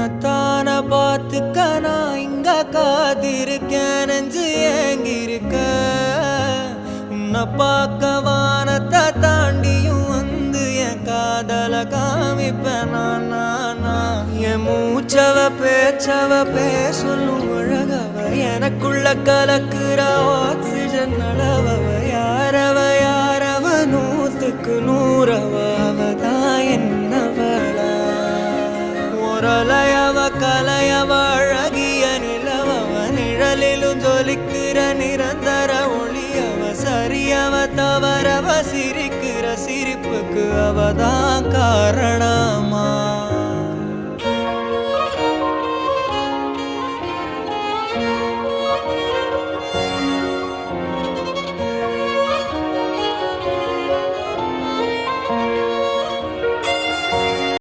உன்னத்தான பார்த்துக்க நான் இங்க காத்திருக்கேன் நெஞ்சு ஏங்கிருக்க உன்னை பார்க்க வானத்தை தாண்டியும் வந்து என் காதல காமிப்பேன் நான் என் மூச்சவ பேச்சவ பேசலும் அழகவ எனக்குள்ள கலக்குற ஆக்சிஜன் அளவவ யாரவ நூத்துக்கு நூறவ அவதான் என்னவளா ஒரலையவ கலையவ அழகிய நிலவவ நிழலிலும் ஜொலிக்கிற நிரந்தர ஒளியவ சரியவ தவறவ சிரிக்கிற சிரிப்புக்கு அவதான் காரணமா